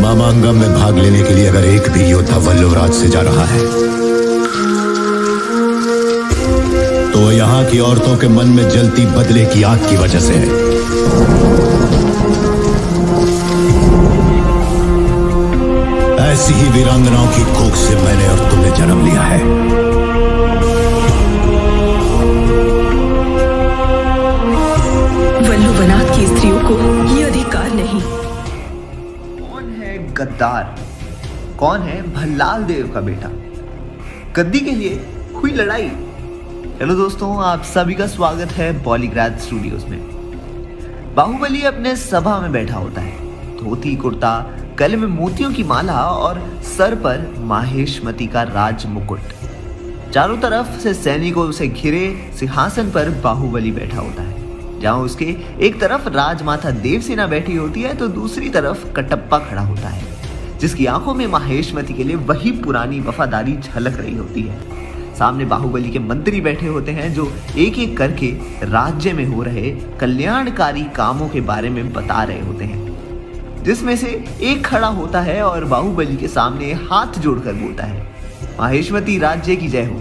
मामांगम में भाग लेने के लिए अगर एक भी योद्धा वल्लवराज से जा रहा है तो वो यहाँ की औरतों के मन में जलती बदले की आग की वजह से है। ऐसी ही वीरांगनाओं की कोख से मैंने और तुमने जन्म लिया है। वल्लुवनाथ की स्त्रियों को ये अधिकार नहीं। कौन है गद्दार, कौन है भल्लाल देव का बेटा? गद्दी के लिए हुई लड़ाई। हेलो दोस्तों, आप सभी का स्वागत है पॉलीग्राफ स्टूडियोज में। बाहुबली अपने सभा में बैठा होता है, धोती कुर्ता, गले में मोतियों की माला और सर पर माहेशमती का राज मुकुट। चारों तरफ से सैनिकों से घिरे सिंहासन पर बाहुबली बैठा होता है, जहां उसके एक तरफ राजमाता देवसेना बैठी होती है तो दूसरी तरफ कटप्पा खड़ा होता है, जिसकी आंखों में माहेशमती के लिए वही पुरानी वफादारी झलक रही होती है। सामने बाहुबली के मंत्री बैठे होते हैं जो एक एक करके राज्य में हो रहे कल्याणकारी कामों के बारे में बता रहे होते हैं, जिसमें से एक खड़ा होता है और बाहुबली के सामने हाथ जोड़कर बोलता है, माहेशमती राज्य की जय हो।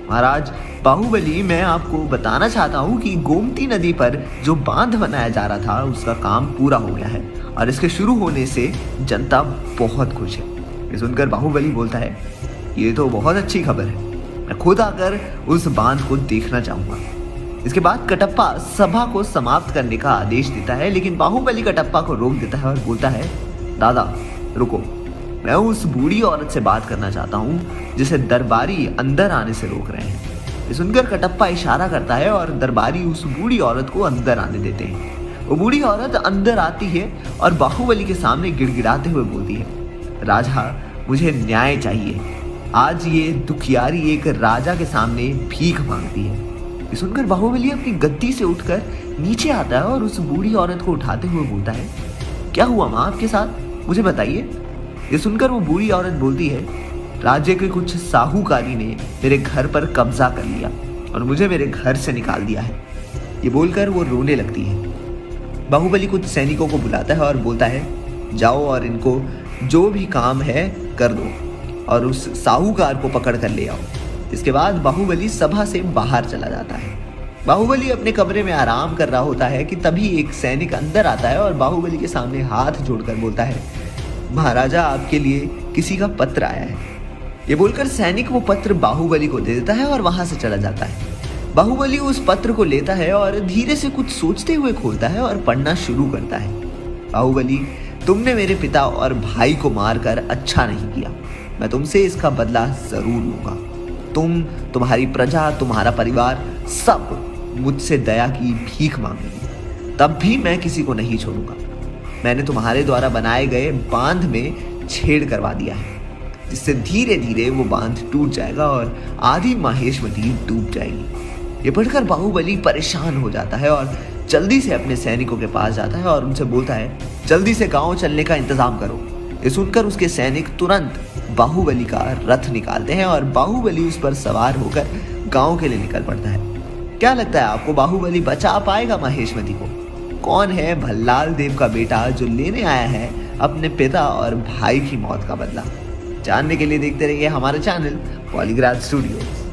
महाराज बाहुबली, मैं आपको बताना चाहता हूँ कि गोमती नदी पर जो बांध बनाया जा रहा था उसका काम पूरा हो गया है और इसके शुरू होने से जनता बहुत खुश है। ये सुनकर बाहुबली बोलता है, ये तो बहुत अच्छी खबर है, मैं खुद आकर उस बांध को देखना चाहूंगा। इसके बाद कटप्पा सभा को समाप्त करने का आदेश देता है, लेकिन बाहुबली कटप्पा को रोक देता है और बोलता है, दादा रुको, मैं उस बूढ़ी औरत से बात करना चाहता हूँ जिसे दरबारी अंदर आने से रोक रहे हैं। ये सुनकर कटप्पा इशारा करता है और दरबारी उस बूढ़ी औरत को अंदर आने देते हैं। वो बूढ़ी औरत अंदर आती है और बाहुबली के सामने गिड़गिड़ाते हुए बोलती है, राजा मुझे न्याय चाहिए। आज ये दुखियारी एक राजा के सामने भीख मांगती है। ये सुनकर बाहुबली अपनी गद्दी से उठकर नीचे आता है और उस बूढ़ी औरत को उठाते हुए बोलता है, क्या हुआ माँ आपके साथ, मुझे बताइए। ये सुनकर वो बूढ़ी औरत बोलती है, राज्य के कुछ साहूकारी ने मेरे घर पर कब्जा कर लिया और मुझे मेरे घर से निकाल दिया है। ये बोलकर वो रोने लगती है। बाहुबली कुछ सैनिकों को बुलाता है और बोलता है, जाओ और इनको जो भी काम है कर दो और उस साहूकार को पकड़ कर ले आओ। इसके बाद बाहुबली सभा से बाहर चला जाता है। बाहुबली अपने कमरे में आराम कर रहा होता है कि तभी एक सैनिक अंदर आता है और बाहुबली के सामने हाथ जोड़कर बोलता है, महाराजा आपके लिए किसी का पत्र आया है। ये बोलकर सैनिक वो पत्र बाहुबली को दे देता है और वहां से चला जाता है। बाहुबली उस पत्र को लेता है और धीरे से कुछ सोचते हुए खोलता है और पढ़ना शुरू करता है। बाहुबली, तुमने मेरे पिता और भाई को मारकर अच्छा नहीं किया, मैं तुमसे इसका बदला जरूर लूंगा। तुम, तुम्हारी प्रजा, तुम्हारा परिवार सब मुझसे दया की भीख मांगेगी, तब भी मैं किसी को नहीं छोड़ूंगा। मैंने तुम्हारे द्वारा बनाए गए बांध में छेड़ करवा दिया है, जिससे धीरे धीरे वो बांध टूट जाएगा और आधी माहेशमती डूब जाएगी। ये पढ़कर बाहुबली परेशान हो जाता है और जल्दी से अपने सैनिकों के पास जाता है और उनसे बोलता है, जल्दी से गांव चलने का इंतजाम करो। ये सुनकर उसके सैनिक तुरंत बाहुबली का रथ निकालते हैं और बाहुबली उस पर सवार होकर गांव के लिए निकल पड़ता है। क्या लगता है आपको, बाहुबली बचा पाएगा माहेशमती को? कौन है भल्लाल देव का बेटा जो लेने आया है अपने पिता और भाई की मौत का बदला? जानने के लिए देखते रहिए हमारा चैनल पॉलीग्राफ स्टूडियोज।